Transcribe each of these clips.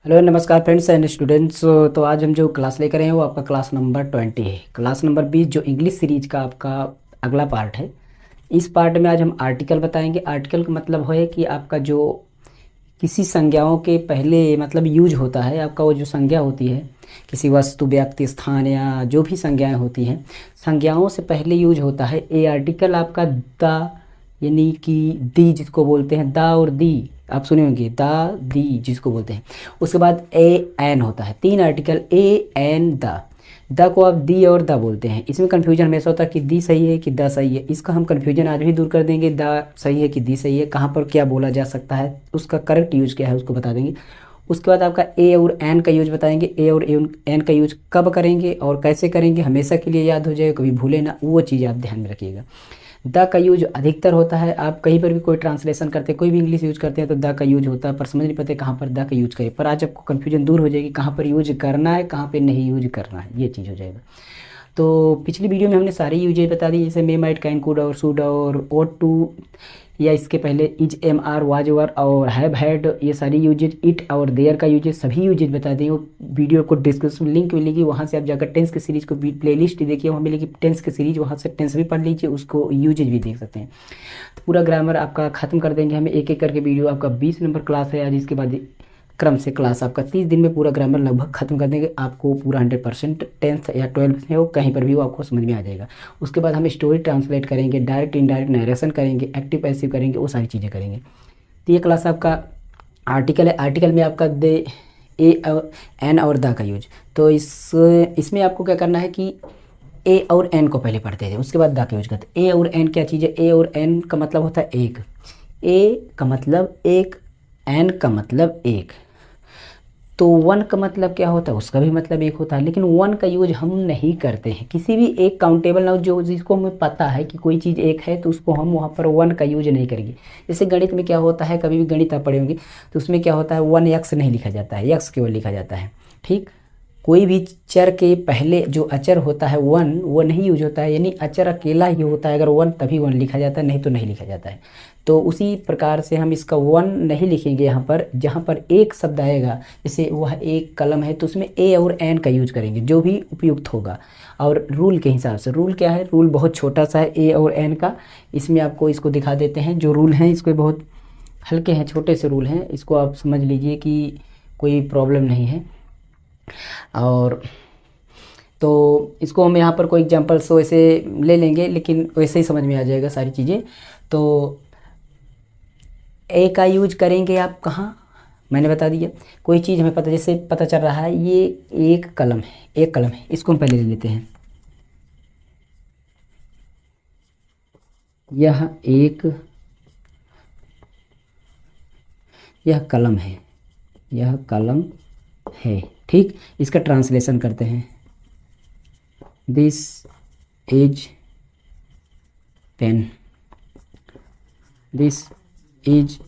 Hello नमस्कार friends and students. तो आज हम जो क्लास लेकर आए हैं वो आपका क्लास नंबर 20 है। क्लास नंबर 20 जो इंग्लिश सीरीज का आपका अगला पार्ट है। इस पार्ट में आज हम आर्टिकल बताएंगे। आर्टिकल का मतलब है कि आपका जो किसी संज्ञाओं के पहले मतलब यूज होता है, आपका वो जो संज्ञा होती है किसी वस्तु व्यक्ति स्थान या जो भी संज्ञाएं होती हैं, संज्ञाओं से पहले यूज होता है ए आर्टिकल आपका द, यानी कि दी जिसको बोलते हैं, दा और दी आप सुने होंगे, दा दी जिसको बोलते हैं। उसके बाद ए एन होता है, तीन आर्टिकल ए एन द को आप दी और द बोलते हैं। इसमें कन्फ्यूजन हमेशा होता है कि दी सही है कि द सही है। इसका हम कन्फ्यूजन आज भी दूर कर देंगे, द सही है कि दी सही है, कहाँ पर क्या बोला जा सकता है, उसका करेक्ट यूज क्या है उसको बता देंगे। उसके बाद आपका ए और एन का यूज बताएंगे, ए और एन का यूज कब करेंगे और कैसे करेंगे, हमेशा के लिए याद हो जाए, कभी भूले ना, वो चीज़ आप ध्यान में रखिएगा। द का यूज अधिकतर होता है, आप कहीं पर भी कोई ट्रांसलेशन करते हैं, कोई भी इंग्लिश यूज करते हैं तो द का यूज होता है, पर समझ नहीं पाते कहाँ पर द का यूज करें। पर आज आपको कन्फ्यूजन दूर हो जाएगी, कहाँ पर यूज करना है कहाँ पर नहीं यूज करना है, ये चीज़ हो जाएगा। तो पिछली वीडियो में हमने सारे यूजेज बता दिए, जैसे मे माइट कैन कुड और शुड और ओट टू, या इसके पहले is am are was were और हैव हैड, ये सारी यूजेज, इट और देयर का यूजेज, सभी यूजेज बता दिए। वो वीडियो को डिस्क्रिप्शन में लिंक मिलेगी, वहाँ से आप जाकर टेंस की सीरीज को प्लेलिस्ट देखिए, वहाँ मिलेगी टेंस की सीरीज, वहाँ से टेंस भी पढ़ लीजिए, उसको यूजेज भी देख सकते हैं। तो पूरा ग्रामर आपका खत्म कर देंगे हमें एक एक करके। वीडियो आपका 20 नंबर क्लास है आज, इसके बाद क्रम से क्लास आपका 30 दिन में पूरा ग्रामर लगभग खत्म कर देंगे, आपको पूरा 100% 10th या 12th में हो कहीं पर भी हो आपको समझ में आ जाएगा। उसके बाद हम स्टोरी ट्रांसलेट करेंगे, डायरेक्ट इनडायरेक्ट नरेशन करेंगे, एक्टिव पैसिव करेंगे, वो सारी चीज़ें करेंगे। तो ये क्लास आपका आर्टिकल है। आर्टिकल में आपका दे ए और एन और द का यूज। तो इसमें आपको क्या करना है कि ए और एन को पहले पढ़ते थे, उसके बाद द का यूज करते। ए और एन क्या चीज़ है? ए और एन का मतलब होता है एक, ए का मतलब एक, एन का मतलब एक। तो वन का मतलब क्या होता है? उसका भी मतलब एक होता है, लेकिन वन का यूज हम नहीं करते हैं किसी भी एक काउंटेबल नाउन जो जिसको हमें पता है कि कोई चीज़ एक है तो उसको हम वहाँ पर वन का यूज नहीं करेंगे। जैसे गणित में क्या होता है, कभी भी गणित आप पढ़े होंगे तो उसमें क्या होता है, वन यक्स नहीं लिखा जाता है, यक्स केवल लिखा जाता है। ठीक, कोई भी चर के पहले जो अचर होता है वन, वो नहीं यूज होता है, यानी अचर अकेला ही होता है, अगर वन तभी वन लिखा जाता है, नहीं तो नहीं लिखा जाता है। तो उसी प्रकार से हम इसका वन नहीं लिखेंगे यहाँ पर, जहाँ पर एक शब्द आएगा, जैसे वह एक कलम है तो उसमें ए और एन का यूज करेंगे जो भी उपयुक्त होगा। और रूल के हिसाब से, रूल क्या है, रूल बहुत छोटा सा है ए और एन का। इसमें आपको इसको दिखा देते हैं, जो रूल हैं इसको बहुत हल्के हैं, छोटे से रूल हैं, इसको आप समझ लीजिए कि कोई प्रॉब्लम नहीं है। और तो इसको हम यहाँ पर कोई एग्जांपल्स वैसे ले लेंगे, लेकिन वैसे ही समझ में आ जाएगा सारी चीज़ें। तो ए का यूज करेंगे आप कहाँ, मैंने बता दिया। कोई चीज़ हमें पता, जैसे पता चल रहा है ये एक कलम है, एक कलम है, इसको हम पहले ले लेते हैं। यह कलम है, यह कलम है। ठीक, इसका ट्रांसलेशन करते हैं, this is pen, this is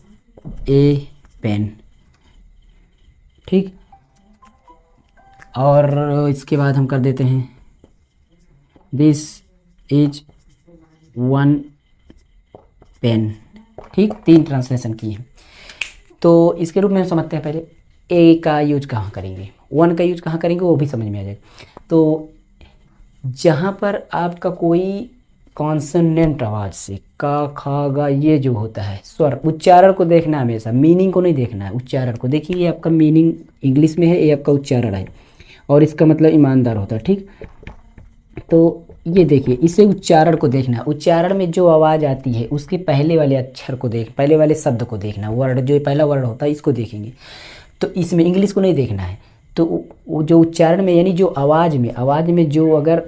a pen. ठीक, और इसके बाद हम कर देते हैं दिस इज वन पेन। ठीक, तीन ट्रांसलेशन किए हैं। तो इसके रूप में हम समझते हैं, पहले ए का यूज कहाँ करेंगे, वन का यूज कहाँ करेंगे, वो भी समझ में आ जाएगा। तो जहाँ पर आपका कोई कॉन्सोनेंट आवाज़ से का खा गा ये जो होता है स्वर, उच्चारण को देखना है हमेशा, मीनिंग को नहीं देखना है, उच्चारण को देखिए। ये आपका मीनिंग इंग्लिश में है, ये आपका उच्चारण है और इसका मतलब ईमानदार होता है। ठीक, तो ये देखिए, इसे उच्चारण को देखना है, उच्चारण में जो आवाज़ आती है उसके पहले वाले अक्षर को देख, पहले वाले शब्द को देखना, वर्ड जो पहला वर्ड होता है इसको देखेंगे। तो इसमें इंग्लिश को नहीं देखना है। तो वो जो उच्चारण में, यानी जो आवाज़ में जो अगर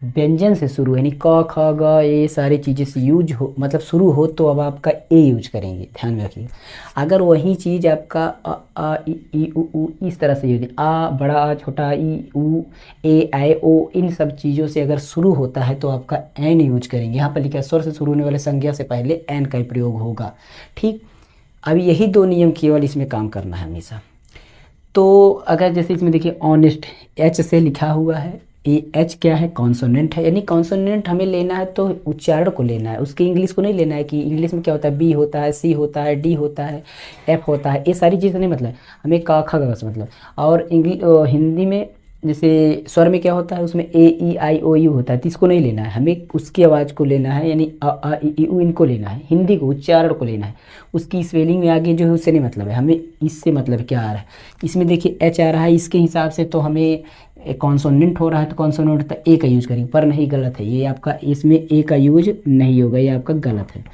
व्यंजन से शुरू है, यानी क ख ग ये सारी चीज़ें से यूज हो, मतलब शुरू हो, तो अब आपका ए यूज करेंगे, ध्यान में रखिएगा। अगर वही चीज़ आपका अ आ ई उ इस तरह से यूज, आ बड़ा आ छोटा ई उ ए आई ओ, इन सब चीज़ों से अगर शुरू होता है तो आपका एन यूज करेंगे। यहाँ पर लिखा है स्वर से शुरू होने वाले संज्ञा से पहले एन का ही प्रयोग होगा। ठीक, अब यही दो नियम केवल इसमें काम करना है हमेशा। तो अगर जैसे इसमें देखिए ऑनेस्ट, एच से लिखा हुआ है, ए एच क्या है, कॉन्सोनेंट है, यानी कॉन्सोनेंट हमें लेना है तो उच्चारण को लेना है, उसकी इंग्लिश को नहीं लेना है कि इंग्लिश में क्या होता है, बी होता है, सी होता है, डी होता है, एफ होता है, ये सारी चीज़ें नहीं, मतलब हमें का ख ग घ से मतलब। और हिंदी में जैसे स्वर में क्या होता है, उसमें ए ई आई ओ यू होता है, तो इसको नहीं लेना है, हमें उसकी आवाज़ को लेना है, यानी अ आ इ ई उ इनको लेना है, हिंदी को उच्चारण को लेना है। उसकी स्पेलिंग में आगे जो है उससे नहीं मतलब है, हमें इससे मतलब क्या आ रहा है। इसमें देखिए एच आ रहा है, इसके हिसाब से तो हमें कॉन्सोनेंट हो रहा है, तो कॉन्सोनेंट तो ए का यूज करेंगे, पर नहीं, गलत है ये आपका, इसमें ए का यूज नहीं होगा, ये आपका गलत है।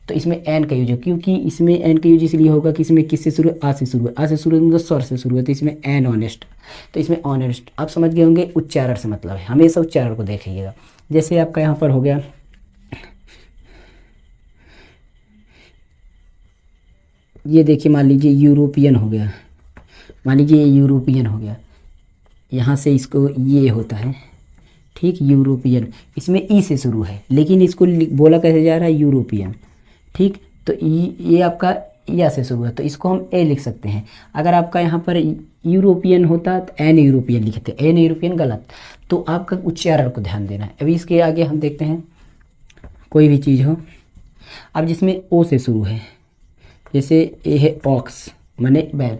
तो इसमें एन का यूज है, क्योंकि इसमें एन का यूज इसलिए होगा कि इसमें किससे शुरू है, आ से शुरू है, आ से शुरू है मतलब स्वर से शुरू है, तो इसमें एन ऑनेस्ट। तो इसमें ऑनेस्ट आप समझ गए होंगे, उच्चारण से मतलब है, हमेशा उच्चारण को देखिएगा। जैसे आपका यहाँ पर हो गया, ये देखिए मान लीजिए यूरोपियन हो गया, मान लीजिए ये यूरोपियन हो गया, यहाँ से इसको ये होता है, ठीक, यूरोपियन, इसमें ई से शुरू है, लेकिन इसको बोला कैसे जा रहा है, यूरोपियन, ठीक। तो ये आपका या से शुरू है, तो इसको हम ए लिख सकते हैं। अगर आपका यहाँ पर यूरोपियन होता तो एन यूरोपियन लिखते, एन यूरोपियन गलत। तो आपका उच्चारण को ध्यान देना है। अभी इसके आगे हम देखते हैं, कोई भी चीज़ हो, अब जिसमें ओ से शुरू है, जैसे ए है ऑक्स माने बैल,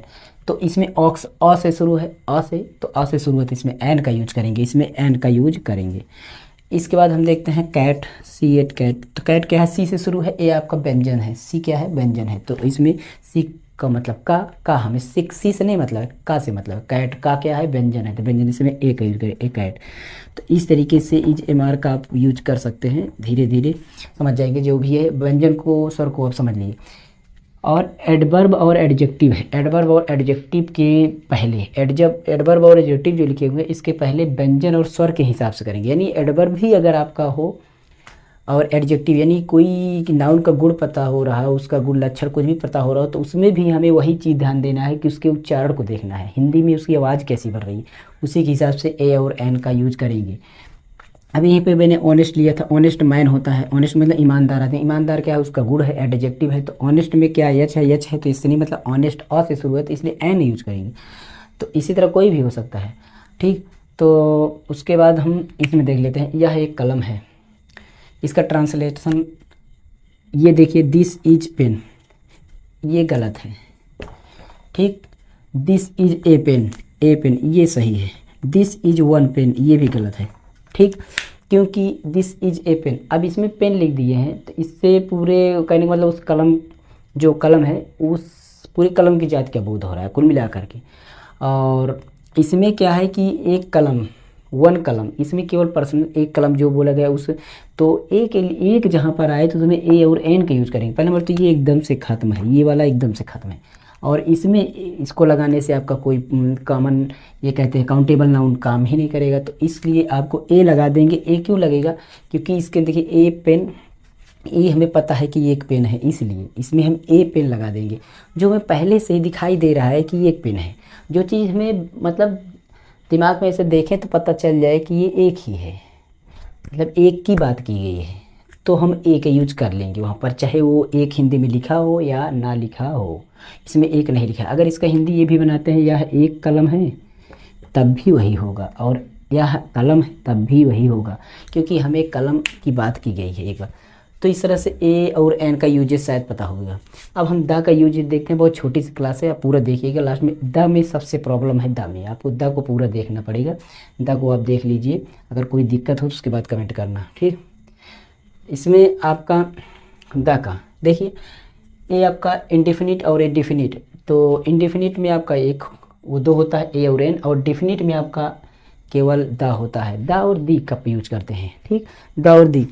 तो इसमें ऑक्स अ से शुरू है, अ से, तो अ से शुरू है, तो इसमें एन का यूज करेंगे, इसमें एन का यूज करेंगे। इसके बाद हम देखते हैं कैट, सी एट कैट, तो कैट क्या है, सी से शुरू है, ए आपका व्यंजन है, सी क्या है, व्यंजन है, तो इसमें सी का मतलब का हमें सी से नहीं मतलब है, का से मतलब कैट, का क्या है, व्यंजन है, तो व्यंजन, इसमें ए का यूज करें, ए कैट। तो इस तरीके से इज एम आर का आप यूज कर सकते हैं, धीरे धीरे समझ जाएंगे, जो भी है व्यंजन को, स्वर को आप समझ लीजिए। और एडवर्ब और एडजेक्टिव है, एडवर्ब और एडजेक्टिव के पहले, एडवर्ब और एडजेक्टिव जो लिखे हुए हैं इसके पहले व्यंजन और स्वर के हिसाब से करेंगे, यानी एडवर्ब भी अगर आपका हो और एडजेक्टिव, यानी कोई नाउन का गुण पता हो रहा है, उसका गुण लक्षण कुछ भी पता हो रहा हो, तो उसमें भी हमें वही चीज़ ध्यान देना है कि उसके उच्चारण को देखना है, हिंदी में उसकी आवाज़ कैसी बन रही है, उसी के हिसाब से ए और एन का यूज करेंगे। अभी यहीं पे मैंने ऑनेस्ट लिया था, ऑनेस्ट मैन होता है, ऑनेस्ट मतलब ईमानदार आदमी, ईमानदार क्या है, उसका गुण है, एडजेक्टिव है, तो ऑनेस्ट में क्या यच है, यच है, तो इससे नहीं मतलब, ऑनेस्ट अ से शुरू है, तो इसलिए एन यूज करेंगे। तो इसी तरह कोई भी हो सकता है, ठीक। तो उसके बाद हम इसमें देख लेते हैं, यह एक कलम है, इसका ट्रांसलेशन ये देखिए, दिस इज पेन, ये गलत है, ठीक। This is a pen, a pen ये सही है, दिस इज वन पेन ये भी गलत है, ठीक। क्योंकि दिस इज ए पेन, अब इसमें पेन लिख दिए हैं, तो इससे पूरे कहने का मतलब उस कलम, जो कलम है उस पूरी कलम की जात का बोध हो रहा है कुल मिलाकर के। और इसमें क्या है कि एक कलम, वन कलम, इसमें केवल पर्सन एक कलम जो बोला गया उस, तो एक जहाँ पर आए तो उसमें ए और एन का यूज़ करेंगे। पहले नंबर तो ये एकदम से ख़त्म है, ये वाला एकदम से ख़त्म है, और इसमें इसको लगाने से आपका कोई कॉमन, ये कहते हैं काउंटेबल नाउन काम ही नहीं करेगा, तो इसलिए आपको ए लगा देंगे। ए क्यों लगेगा, क्योंकि इसके देखिए ए पेन, ए हमें पता है कि ये एक पेन है, इसलिए इसमें हम ए पेन लगा देंगे, जो हमें पहले से ही दिखाई दे रहा है कि ये एक पेन है। जो चीज़ हमें मतलब दिमाग में ऐसे देखें तो पता चल जाए कि ये एक ही है, मतलब एक की बात की गई है, तो हम ए का यूज कर लेंगे वहाँ पर, चाहे वो एक हिंदी में लिखा हो या ना लिखा हो, इसमें एक नहीं लिखा। अगर इसका हिंदी ये भी बनाते हैं, यह एक कलम है, तब भी वही होगा, और यह कलम है तब भी वही होगा, क्योंकि हमें कलम की बात की गई है एक बार। तो इस तरह से ए और एन का यूजेस शायद पता होगा। अब हम द का यूजेस देखते हैं, बहुत छोटी सी क्लास है, आप पूरा देखिएगा, लास्ट में द में सबसे प्रॉब्लम है, द में आपको द को पूरा देखना पड़ेगा, द को आप देख लीजिए, अगर कोई दिक्कत हो तो उसके बाद कमेंट करना, ठीक। इसमें आपका द का देखिए, ये आपका इंडेफिनिट और इंडेफिनिट, तो इंडेफिनिट में आपका एक वो दो होता है ए और एन, और डेफिनिट में आपका केवल द होता है, द और दी का यूज करते हैं, ठीक। द और दी,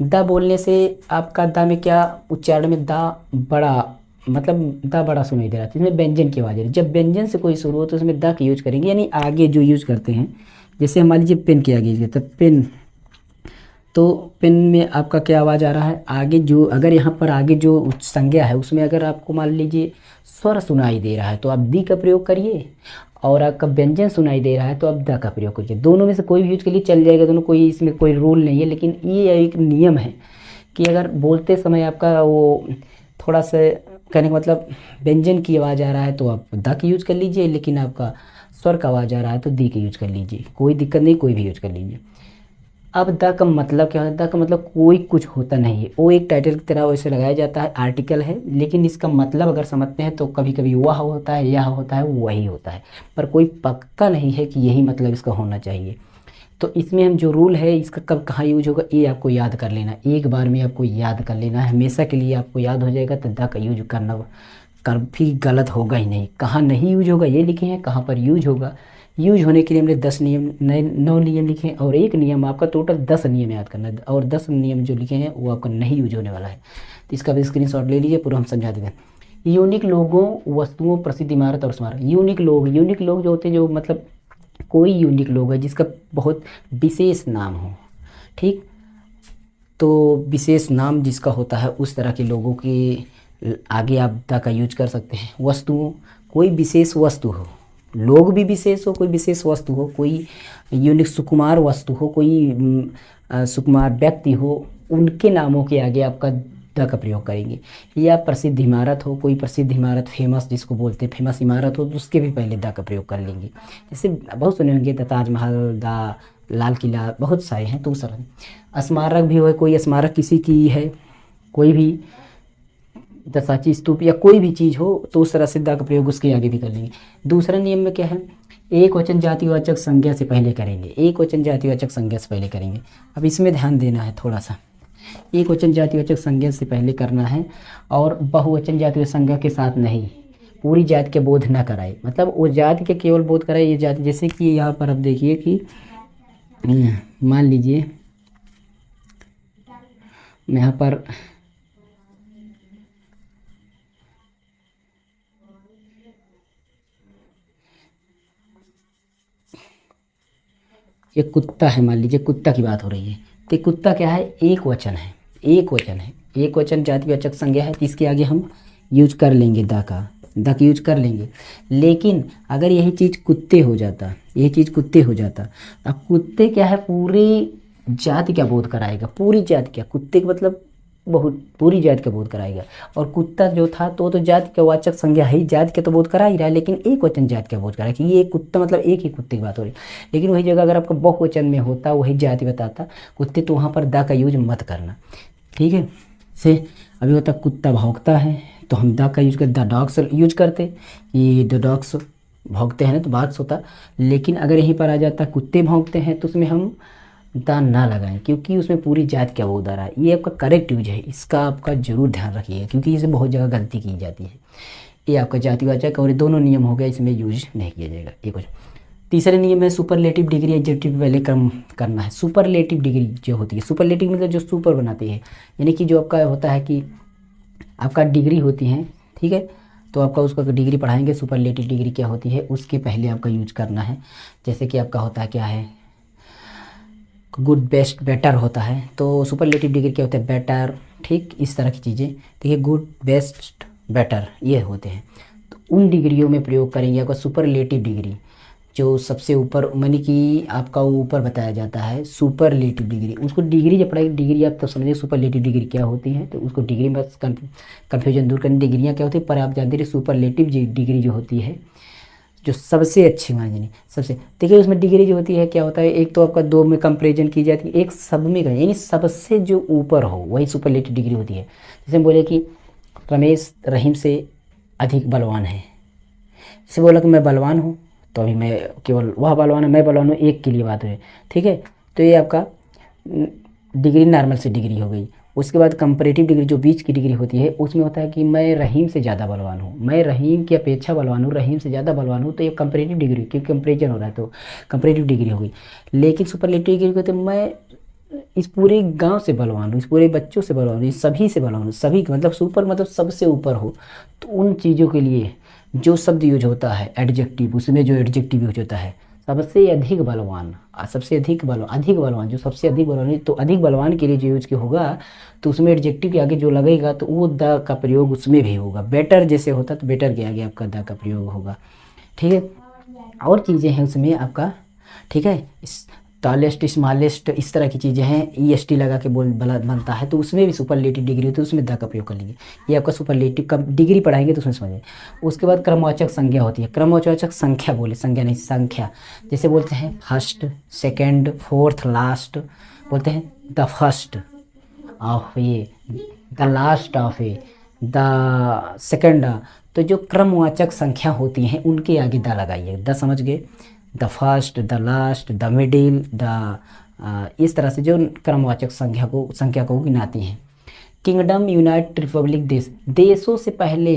द बोलने से आपका द में क्या उच्चारण में द बड़ा, मतलब द बड़ा सुनाई दे रहा है, इसमें व्यंजन की आवाज़ है, जब व्यंजन से कोई शुरू हो तो उसमें द का यूज करेंगे, यानी आगे जो यूज करते हैं, जैसे मान लीजिए पेन के आगे, तो पेन, तो पेन में आपका क्या आवाज़ आ रहा है, आगे जो, अगर यहाँ पर आगे जो संज्ञा है उसमें अगर आपको मान लीजिए स्वर सुनाई दे रहा है तो आप दी का प्रयोग करिए, और आपका व्यंजन सुनाई दे रहा है तो आप द का प्रयोग करिए, दोनों में से कोई भी यूज के लिए चल जाएगा, दोनों, कोई इसमें कोई रूल नहीं है। लेकिन ये एक नियम है कि अगर बोलते समय आपका वो थोड़ा सा कहने का मतलब व्यंजन की आवाज़ आ रहा है तो आप द का यूज कर लीजिए, लेकिन आपका स्वर का आवाज़ आ रहा है तो दी का यूज कर लीजिए, कोई दिक्कत नहीं, कोई भी यूज कर लीजिए। अब द का मतलब क्या होता है? द का मतलब कोई कुछ होता नहीं है, वो एक टाइटल की तरह वैसे लगाया जाता है, आर्टिकल है, लेकिन इसका मतलब अगर समझते हैं तो कभी कभी वह होता है, यह होता है, वही होता है, पर कोई पक्का नहीं है कि यही मतलब इसका होना चाहिए। तो इसमें हम जो रूल है इसका कब कहाँ यूज होगा ये आपको याद कर लेना, एक बार में आपको याद कर लेना है, हमेशा के लिए आपको याद हो जाएगा। तो द का यूज करना कभी गलत होगा ही नहीं। कहाँ नहीं यूज होगा ये लिखे हैं, कहाँ पर यूज होगा। यूज होने के लिए हमने 10 नियम, 9 नियम लिखे हैं, और एक नियम आपका टोटल 10 नियम याद करना है, और 10 नियम जो लिखे हैं वो आपका नहीं यूज होने वाला है। तो इसका भी स्क्रीनशॉट ले लीजिए, पूरा हम समझा देते हैं। यूनिक लोगों, वस्तुओं, प्रसिद्ध इमारत और स्मारक। यूनिक लोग जो होते हैं, जो मतलब कोई यूनिक लोग है जिसका बहुत विशेष नाम हो, ठीक। तो विशेष नाम जिसका होता है उस तरह के लोगों के आगे आप द का यूज कर सकते हैं। वस्तुओं, कोई विशेष वस्तु हो, लोग भी विशेष हो, कोई विशेष वस्तु हो, कोई यूनिक सुकुमार वस्तु हो, कोई सुकुमार व्यक्ति हो, उनके नामों के आगे आपका द का प्रयोग करेंगे। या प्रसिद्ध इमारत हो, कोई प्रसिद्ध इमारत, फेमस जिसको बोलते हैं, फेमस इमारत हो, तो उसके भी पहले द का प्रयोग कर लेंगे। जैसे बहुत सुने होंगे द ताजमहल, द लाल किला, बहुत सारे हैं, तो उस तरह। स्मारक भी हो, कोई स्मारक किसी की है, कोई भी द सांची स्तूप या कोई भी चीज़ हो, तो उस तरह से द का प्रयोग उसके आगे भी कर लेंगे। दूसरा नियम में क्या है? एक वचन जातिवाचक संज्ञा से पहले करेंगे, एक वचन जातिवाचक संज्ञा से पहले करेंगे। अब इसमें ध्यान देना है थोड़ा सा, एक वचन जातिवाचक संज्ञा से पहले करना है, और बहुवचन जातिवाचक संज्ञा के साथ नहीं। पूरी जाति के बोध न कराए, मतलब वो जाति के केवल बोध कराए, ये जाति। जैसे कि यहाँ पर आप देखिए कि मान लीजिए यहाँ पर ये कुत्ता है, मान लीजिए कुत्ता की बात हो रही है, तो कुत्ता क्या है? एक वचन है, एक वचन है, एक वचन जातिवाचक संज्ञा है, तो इसके आगे हम यूज कर लेंगे द का यूज कर लेंगे। लेकिन अगर यही चीज़ कुत्ते हो जाता, यही चीज़ कुत्ते हो जाता, अब कुत्ते क्या है? पूरी जाति का बोध कराएगा, पूरी जाति का, कुत्ते का मतलब बहुत पूरी जाति का बोध कराएगा। और कुत्ता जो था तो जाति का वाचक संज्ञा है, जाति का तो बोध करा ही रहा है, लेकिन एक वचन जाति का बोध करा कि ये एक कुत्ता, मतलब एक ही कुत्ते की बात हो रही। लेकिन वही जगह अगर आपका बहुवचन में होता, वही जाति बताता कुत्ते, तो वहाँ पर द का यूज मत करना, ठीक है। से अभी होता कुत्ता भौंकता है, तो हम द का यूज करते, द डॉग्स यूज करते, ये द डॉग्स भौंकते हैं ना, तो बाग्स होता। लेकिन अगर यहीं पर आ जाता कुत्ते भौंकते हैं, तो उसमें हम द ना लगाएं, क्योंकि उसमें पूरी जाति का बोध आ रहा है। ये आपका करेक्ट यूज है, इसका आपका जरूर ध्यान रखिएगा, क्योंकि इसे बहुत जगह गलती की जाती है। ये आपका जातिवाचक और ये दोनों नियम हो गया, इसमें यूज नहीं किया जाएगा। एक कुछ तीसरे नियम है सुपरलेटिव डिग्री एडजेक्टिव पहले क्रम करना है। सुपरलेटिव डिग्री जो होती है, सुपरलेटिव मतलब जो सुपर बनाती है, यानी कि जो आपका होता है कि आपका डिग्री होती है, ठीक है, तो आपका उसका डिग्री पढ़ाएंगे। सुपरलेटिव डिग्री क्या होती है उसके पहले आपका यूज करना है। जैसे कि आपका होता है क्या है, गुड, बेस्ट, बेटर होता है, तो सुपरलेटिव डिग्री क्या होता है? बेटर, ठीक, इस तरह की चीज़ें। देखिए गुड, बेस्ट, बेटर ये होते हैं, तो उन डिग्रियों में प्रयोग करेंगे आपका सुपरलेटिव डिग्री, जो सबसे ऊपर मानी कि आपका ऊपर बताया जाता है सुपरलेटिव डिग्री। उसको डिग्री जब पढ़ाई, डिग्री आप तब समझिए सुपरलेटिव डिग्री क्या होती है, तो उसको डिग्री में कन्फ्यूजन दूर करनी। डिग्रियाँ क्या होती है, पर आप जानते रहिए सुपरलेटिव डिग्री जो होती है, जो सबसे अच्छी मानी सबसे। देखिए उसमें डिग्री जो होती है क्या होता है, एक तो आपका दो में कंपेरिजन की जाती है, एक सब में का, यानी सबसे जो ऊपर हो वही सुपरलेटिव डिग्री होती है। जैसे हम बोले कि रमेश रहीम से अधिक बलवान है, जैसे बोला कि मैं बलवान हूँ, तो अभी मैं केवल वह बलवान है, मैं बलवान हूँ, एक के लिए बात हुई, ठीक है। तो ये आपका डिग्री नॉर्मल से डिग्री हो गई। उसके बाद कंपैरेटिव डिग्री जो बीच की डिग्री होती है, उसमें होता है कि मैं रहीम से ज़्यादा बलवान हूँ, मैं रहीम की अपेक्षा बलवान हूँ, रहीम से ज़्यादा बलवान हूँ, तो ये कंपैरेटिव डिग्री, क्योंकि कंपैरिजन हो रहा है तो कंपैरेटिव डिग्री हो गई। लेकिन सुपरलेटिव डिग्री कहते हैं मैं इस पूरे गांव से बलवान हूँ, इस पूरे बच्चों से बलवान हूँ, सभी से बलवान हूँ, सभी मतलब सुपर मतलब सबसे ऊपर हो। तो उन चीज़ों के लिए जो शब्द यूज होता है एडजेक्टिव, उसमें जो एडजेक्टिव यूज होता है सबसे अधिक बलवान, सबसे अधिक बलवान जो सबसे अधिक बलवान है, तो अधिक बलवान के लिए जो यूज के होगा, तो उसमें एडजेक्टिव के आगे जो लगेगा तो वो द का प्रयोग उसमें भी होगा। बेटर जैसे होता तो बेटर के आगे आपका द का प्रयोग होगा, ठीक है। और चीज़ें हैं उसमें आपका, ठीक है। टॉलेस्ट, स्मॉलेस्ट, इस तरह की चीज़ें हैं, EST लगा के बनता है, तो उसमें भी सुपरलेटिव डिग्री होती है, उसमें द का प्रयोग कर लीजिए। ये आपका सुपरलेटिव का डिग्री पढ़ाएंगे तो उसमें समझिए। उसके बाद क्रमवाचक संज्ञा होती है। क्रमवाचक संख्या बोले, संज्ञा नहीं, संख्या। जैसे बोलते हैं फर्स्ट, सेकेंड, फोर्थ, लास्ट, बोलते हैं the first of A, the last of A, the second. तो जो क्रमवाचक संख्या होती हैं उनके आगे द लगाइए। द समझ गए, the first, the last, the middle, इस तरह से जो क्रमवाचक संख्या को गिनाती हैं। किंगडम, यूनाइटेड रिपब्लिक, देश, देशों से पहले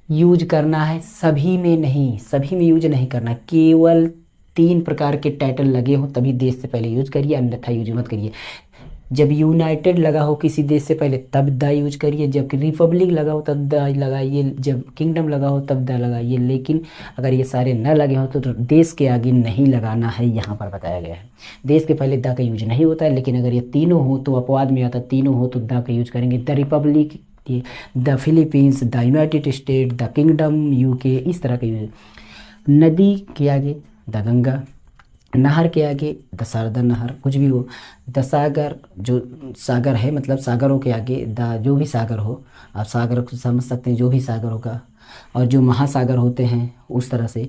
यूज करना है, सभी में नहीं, सभी में यूज नहीं करना। केवल 3 प्रकार के टाइटल लगे हो तभी देश से पहले यूज करिए, अन्यथा यूज मत करिए। जब यूनाइटेड लगा हो किसी देश से पहले तब द यूज करिए, जब रिपब्लिक लगा हो तब द लगाइए, जब किंगडम लगा हो तब द लगाइए। लेकिन अगर ये सारे न लगे हो तो देश के आगे नहीं लगाना है, यहाँ पर बताया गया है। देश के पहले द का यूज नहीं होता है, लेकिन अगर ये तीनों हो तो अपवाद में आता, तीनों हो तो द का यूज करेंगे। The Republic, the Philippines, the United state, the kingdom, UK, इस तरह का यूज। नदी के आगे द गंगा, नहर के आगे द शारदा नहर, कुछ भी हो। द सागर, जो सागर है मतलब सागरों के आगे द, जो भी सागर हो, आप सागर को समझ सकते हैं, जो भी सागर होगा। और जो महासागर होते हैं उस तरह से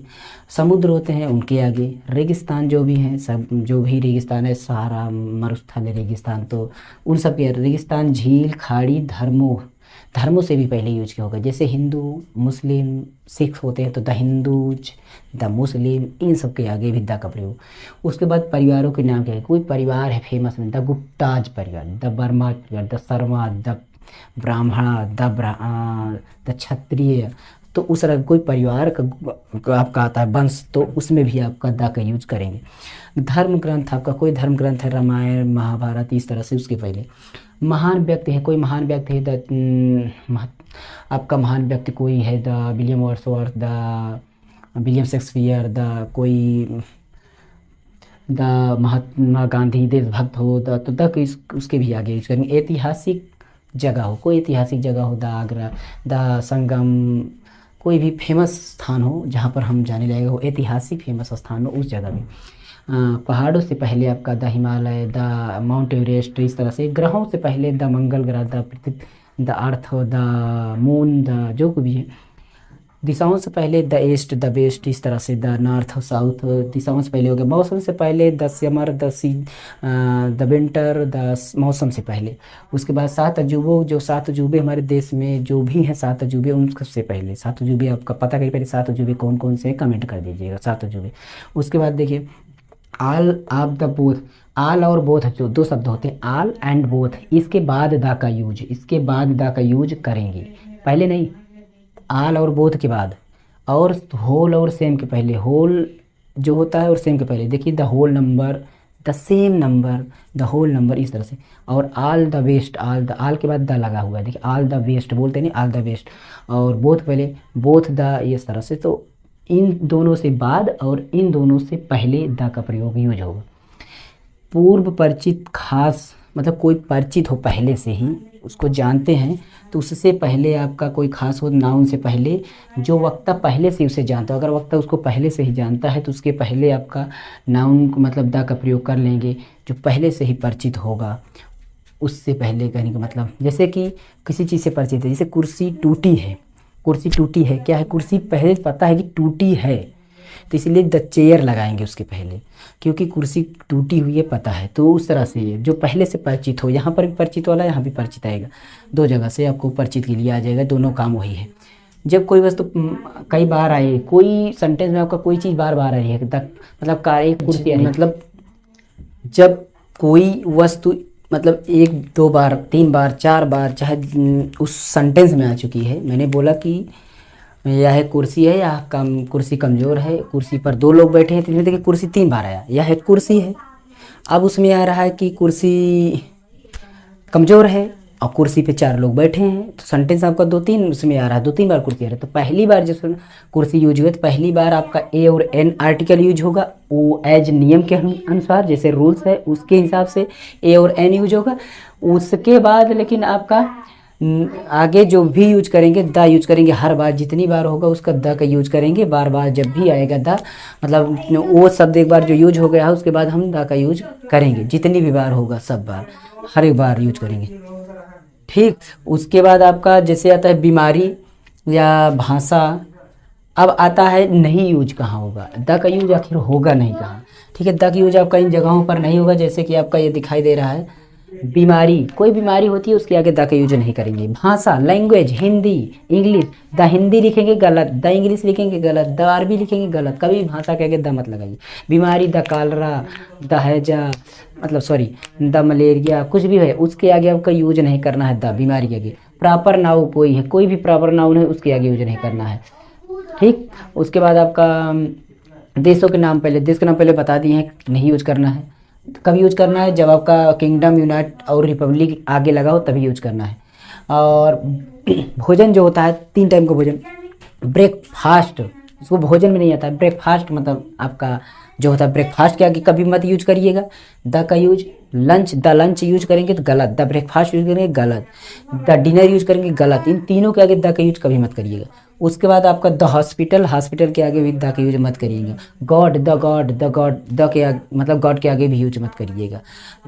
समुद्र होते हैं उनके आगे। रेगिस्तान जो भी हैं, सब जो भी रेगिस्तान है, सहारा, मरुस्थल, रेगिस्तान, तो उन सब के रेगिस्तान, झील, खाड़ी, धर्मों से भी पहले यूज किया होगा। जैसे हिंदू, मुस्लिम, सिख होते हैं तो द हिंदूज, द मुस्लिम, इन सब के आगे भी द का प्रयोग। उसके बाद परिवारों के नाम क्या है, कोई परिवार है फेमस में, द गुप्ताज परिवार, द वर्मा परिवार, द शर्मा, द ब्राह्मणा, द क्षत्रिय, तो उस तरह कोई परिवार का आपका आता है वंश, तो उसमें भी आपका द का यूज करेंगे। धर्म ग्रंथ, आपका कोई धर्म ग्रंथ है, रामायण, महाभारत, इस तरह से उसके पहले। महान व्यक्ति है, कोई महान व्यक्ति है, आपका महान व्यक्ति कोई है, the William Wordsworth, the William Shakespeare, the कोई, द महात्मा गांधी, देशभक्त हो, तो द उसके भी आगे यूज करेंगे। ऐतिहासिक जगह हो, कोई ऐतिहासिक जगह हो, द आगरा, द संगम, कोई भी फेमस स्थान हो जहाँ पर हम जाने लायक हो, ऐतिहासिक फेमस स्थान हो, उस जगह में। पहाड़ों से पहले आपका the Himalaya, the mount Everest, इस तरह से। ग्रहों से पहले द मंगल ग्रह, the Prithvi, the earth, the moon, the जो भी है। दिशाओं से पहले द ईस्ट, द वेस्ट, इस तरह से, द नॉर्थ, साउथ, दिशाओं से पहले हो गया। मौसम से पहले the summer, the winter, the मौसम से पहले। उसके बाद 7 अजूबों, जो 7 अजूबे हमारे देश में जो भी हैं 7 अजूबे, उनसे पहले 7 अजूबे आपका पता करिए, पहले 7 अजूबे कौन कौन से कमेंट कर दीजिएगा, 7 अजूबे। उसके बाद देखिए आल, आप, द, बोथ, आल और बोथ, जो 2 शब्द होते हैं, आल एंड बोथ, इसके बाद द का यूज, इसके बाद द का यूज करेंगे, पहले नहीं। आल और बोथ के बाद, और होल और सेम के पहले, होल जो होता है और सेम के पहले। देखिए the whole number, the same number, the whole number, इस तरह से। और आल द वेस्ट, आल के बाद द लगा हुआ है, देखिए आल द वेस्ट बोलते नहीं, आल द वेस्ट। और बोथ पहले, बोथ द, इस तरह से। तो इन दोनों से बाद और इन दोनों से पहले द का प्रयोग यूज होगा। पूर्व परिचित, खास मतलब कोई परिचित हो पहले से ही, उसको जानते हैं, तो उससे पहले आपका कोई खास हो, नाउन से पहले, जो वक्ता पहले से उसे जानता हो। अगर वक्ता उसको पहले से ही जानता है तो उसके पहले आपका नाउन मतलब द का प्रयोग कर लेंगे, जो पहले से ही परिचित होगा उससे पहले कहने का मतलब। जैसे कि किसी चीज़ से परिचित है, जैसे कुर्सी टूटी है, कुर्सी टूटी है, क्या है, कुर्सी पहले पता है कि टूटी है, तो इसलिए द चेयर लगाएंगे उसके पहले, क्योंकि कुर्सी टूटी हुई है पता है। तो उस तरह से जो पहले से परिचित हो, यहाँ पर भी परिचित वाला, यहाँ भी परिचित आएगा, 2 जगह से आपको परिचित के लिए आ जाएगा, दोनों काम वही है। जब कोई वस्तु कई बार आए, कोई सेंटेंस में आपका कोई चीज़ बार बार आई है, मतलब कार, एक कुर्सी आई, मतलब जब कोई वस्तु मतलब 1, 2 बार, 3 बार, 4 बार, चाहे उस सेंटेंस में आ चुकी है। मैंने बोला कि यह कुर्सी है, या कुर्सी कमज़ोर है, कुर्सी पर 2 लोग बैठे हैं, तो इसमें देखिए कुर्सी 3 बार आया, यह एक कुर्सी है। अब उसमें आ रहा है कि कुर्सी कमज़ोर है और कुर्सी पे 4 लोग बैठे हैं, तो सेंटेंस आपका 2-3 उसमें आ रहा है, 2-3 बार कुर्सी आ रहा है। तो पहली बार जब कुर्सी यूज हुई तो पहली बार आपका ए और एन आर्टिकल यूज होगा, वो एज नियम के अनुसार, जैसे रूल्स है उसके हिसाब से ए और एन यूज होगा। उसके बाद लेकिन आपका आगे जो भी यूज करेंगे द यूज करेंगे, हर बार जितनी बार होगा उसका द का यूज करेंगे, बार बार जब भी आएगा द, मतलब वो शब्द एक बार जो यूज हो गया है उसके बाद हम द का यूज करेंगे, जितनी भी बार होगा सब बार, हर एक बार यूज करेंगे। ठीक, उसके बाद आपका जैसे आता है बीमारी या भाषा। अब आता है नहीं यूज कहाँ होगा, द का यूज आखिर होगा नहीं कहाँ। ठीक है, द का यूज आपका इन जगहों पर नहीं होगा, जैसे कि आपका ये दिखाई दे रहा है बीमारी, कोई बीमारी होती है उसके आगे द का यूज नहीं करेंगे। भाषा, language, Hindi, English, the Hindi लिखेंगे गलत, द इंग्लिश लिखेंगे गलत, द अरबी लिखेंगे गलत, कभी भी भाषा के आगे द मत लगाइए। बीमारी, द कालरा, द हैजा, मतलब सॉरी द मलेरिया, कुछ भी है उसके आगे आपका यूज नहीं करना है द, बीमारी के आगे। प्रॉपर नाउन कोई है, कोई भी प्रॉपर नाउन है उसके आगे यूज नहीं करना है। ठीक, उसके बाद आपका देशों के नाम, पहले देश के नाम पहले बता दिए हैं, नहीं यूज करना है। कब यूज करना है, जब आपका किंगडम, यूनाइट और रिपब्लिक आगे लगा हो तभी यूज करना है। और भोजन जो होता है 3 टाइम का भोजन, ब्रेकफास्ट, उसको भोजन में नहीं आता है, ब्रेकफास्ट मतलब आपका जो होता है ब्रेकफास्ट के आगे कभी मत यूज करिएगा द का use. Lunch, the lunch use करेंगे तो गलत, द ब्रेकफास्ट यूज करेंगे गलत, द डिनर यूज करेंगे गलत, इन तीनों के आगे द का यूज कभी मत करिएगा। उसके बाद आपका द हॉस्पिटल, हॉस्पिटल के आगे भी द का यूज मत करिएगा। God, the God, the God, the के आगे मतलब गॉड के आगे भी यूज मत करिएगा।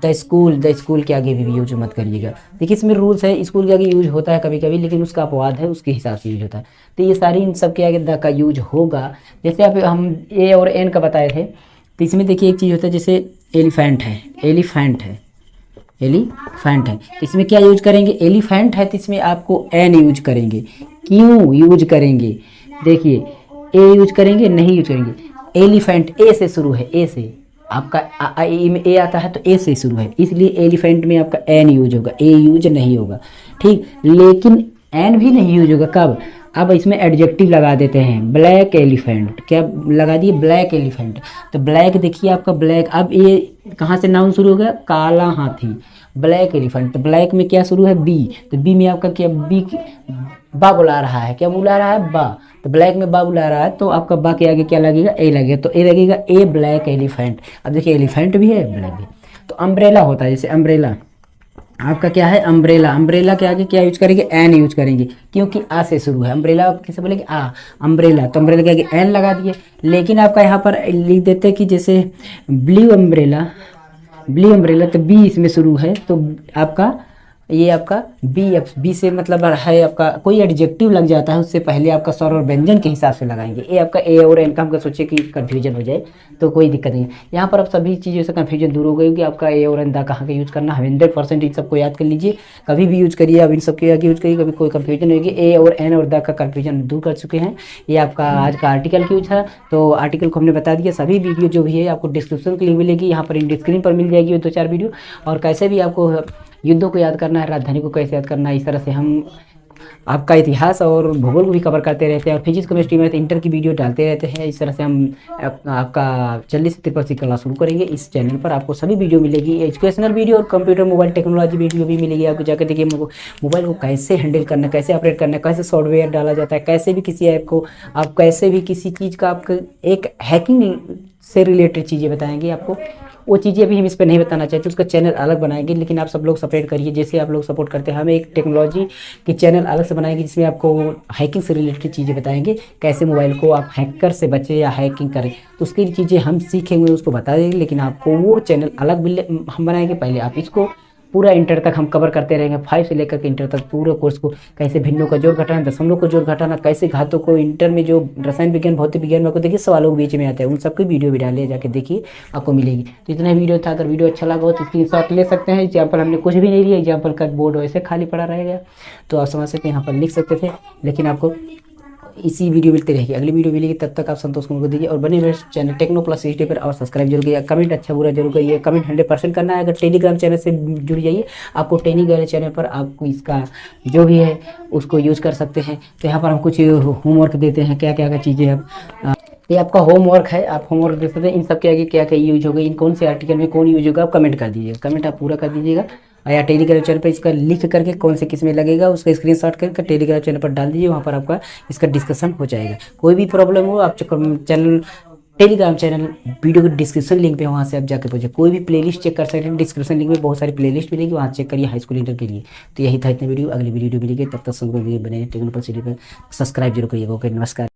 द स्कूल, द स्कूल के आगे भी यूज मत करिएगा। देखिए इसमें रूल्स है, स्कूल के आगे यूज होता है कभी कभी, लेकिन उसका अपवाद है, उसके हिसाब से यूज होता है। तो ये सारी इन सब के आगे द का यूज होगा। जैसे आप हम ए और एन का बताए थे, तो इसमें देखिए एक चीज़ होता है, जैसे एलिफेंट है, एलिफेंट है, एलिफेंट है, तो इसमें क्या यूज करेंगे, एलिफेंट है तो इसमें आपको एन यूज करेंगे। क्यों यूज करेंगे, देखिए ए यूज करेंगे, नहीं यूज करेंगे। एलिफेंट ए से शुरू है, ए से आपका ए में ए आता है तो ए से शुरू है, इसलिए एलिफेंट में आपका एन यूज होगा, ए यूज नहीं होगा। ठीक, लेकिन एन भी नहीं यूज होगा कब, अब इसमें एडजेक्टिव लगा देते हैं, ब्लैक एलिफेंट, क्या लगा दिए, ब्लैक एलिफेंट। तो ब्लैक देखिए आपका ब्लैक, अब ये कहाँ से नाउन शुरू हो गया, काला हाथी, ब्लैक एलिफेंट। तो ब्लैक में क्या शुरू है, बी, तो बी में आपका क्या, बी बा बुला रहा है, क्या बुला रहा है, बा, तो ब्लैक में बा बुला रहा है तो आपका बा के आगे क्या लगेगा, ए लगेगा, तो ए लगेगा ए ब्लैक एलिफेंट। अब देखिए एलिफेंट भी है, ब्लैक भी। तो अम्ब्रेला होता है, जैसे अम्ब्रेला आपका क्या है, अम्ब्रेला, अम्ब्रेला के आगे क्या यूज करेंगे, एन यूज करेंगे, क्योंकि आ से शुरू है। अम्ब्रेला किसे बोलेंगे, आ, अम्ब्रेला, तो अम्ब्रेला के आगे एन लगा दिए। लेकिन आपका यहाँ पर लिख देते हैं कि जैसे ब्लू अम्ब्रेला, ब्लू अम्ब्रेला, तो बी इसमें शुरू है, तो आपका ये आपका बी से मतलब है आपका कोई एडजेक्टिव लग जाता है उससे पहले आपका स्वर और व्यंजन के हिसाब से लगाएंगे। ये आपका ए और एन का हमका सोचे कि कन्फ्यूजन हो जाए तो कोई दिक्कत नहीं है। यहाँ पर अब सभी चीज़ों से कन्फ्यूजन दूर हो गई कि आपका ए और एन दा कहाँ का यूज करना है, 100% इन सबको याद कर लीजिए, कभी भी यूज करिए, अब इन सबके आगे यूज करिए, कभी कोई कन्फ्यूजन होगी। ए और एन और दा का कन्फ्यूजन दूर कर चुके हैं। ये आपका आज का आर्टिकल क्यों था, तो आर्टिकल को हमने बता दिया। सभी वीडियो जो भी है आपको डिस्क्रिप्शन के लिंक मिलेगी, यहाँ पर इन स्क्रीन पर मिल जाएगी 2-4 वीडियो। और कैसे भी आपको युद्धों को याद करना है, राजधानी को कैसे याद करना है, इस तरह से हम आपका इतिहास और भूगोल को भी कवर करते रहते हैं। और फिजिक्स केमिस्ट्री में तो इंटर की वीडियो डालते रहते हैं। इस तरह से हम आपका 40 से 53 क्लास शुरू करेंगे। इस चैनल पर आपको सभी वीडियो मिलेगी, एजुकेशनल वीडियो और कंप्यूटर मोबाइल टेक्नोलॉजी वीडियो भी मिलेगी। आपको जाकर देखिए मोबाइल को कैसे हैंडल करना है, कैसे ऑपरेट करना है, कैसे सॉफ्टवेयर डाला जाता है, कैसे भी किसी ऐप को आप कैसे भी किसी चीज़ का आपका एक हैकिंग से रिलेटेड चीज़ें बताएंगे आपको। वो चीज़ें अभी हम इस पर नहीं बताना चाहते, उसका चैनल अलग बनाएंगे, लेकिन आप सब लोग सपोर्ट करिए। जैसे आप लोग सपोर्ट करते हैं, हम एक टेक्नोलॉजी की चैनल अलग से बनाएंगे जिसमें आपको हैकिंग से रिलेटेड चीज़ें बताएंगे, कैसे मोबाइल को आप हैकर से बचे या हैकिंग करें, तो उसकी चीज़ें हम सीखेंगे, उसको बता देंगे। लेकिन आपको वो चैनल अलग हम बनाएंगे, पहले आप इसको पूरा इंटर तक हम कवर करते रहेंगे। 5 से लेकर के इंटर तक पूरे कोर्स को, कैसे भिन्नों का जोड़ घटाना, दशमलव को जोड़ घटाना, कैसे घातों को, इंटर में जो रसायन विज्ञान भौतिक विज्ञान में आपको देखिए सवालों के बीच में आते हैं, उन सबकी वीडियो भी डालिए, जाके देखिए आपको मिलेगी। तो इतना वीडियो था, अगर वीडियो अच्छा लगा हो तो स्क्रीनशॉट ले सकते हैं। एग्जाम्पल हमने कुछ भी नहीं लिया, एग्जाम्पल का बोर्ड वैसे खाली पड़ा रहेगा, तो आप समझ सकते हैं, यहाँ पर लिख सकते थे। लेकिन आपको इसी वीडियो मिलती रहेगी, अगली वीडियो मिलेगी, तब तक आप संतोष कुमार को दीजिए और बने हुए चैनल टेक्नो प्लस HD पर और सब्सक्राइब जरूर करिए। कमेंट अच्छा बुरा जरूर करिए, कमेंट 100% करना है। अगर टेलीग्राम चैनल से जुड़ जाइए, आपको टेलीग्राम चैनल पर आपको इसका जो भी है उसको यूज़ कर सकते हैं। तो यहाँ पर हम कुछ होमवर्क देते हैं, क्या क्या चीज़ें अब ये आपका होमवर्क है, आप होमवर्क देख सकते हैं। इन सब के आगे क्या क्या यूज होगा, इन कौन से आर्टिकल में कौन यूज होगा, आप कमेंट कर दीजिएगा, कमेंट आप पूरा कर दीजिएगा। या टेलीग्राम चैनल पर इसका लिख करके कौन से किस में लगेगा उसका स्क्रीनशॉट करके टेलीग्राम चैनल पर डाल दीजिए, वहाँ पर आपका इसका डिस्कशन हो जाएगा। कोई भी प्रॉब्लम हो आप चैनल टेलीग्राम चैनल वीडियो के डिस्क्रिप्शन लिंक पे, वहाँ से आप जाकर पहुँचे, कोई भी प्लेलिस्ट चेक कर सकते हैं। डिस्क्रिप्शन लिंक में बहुत सारी प्लेलिस्ट मिलेगी, वहाँ चेक करिए हाई स्कूल इंटर के लिए। तो यही था इतने वीडियो, अगली वीडियो मिलेगी, तब तक सबको बने टेक्नोलॉजी पर सब्सक्राइब जरूर करिएगा। ओके, नमस्कार।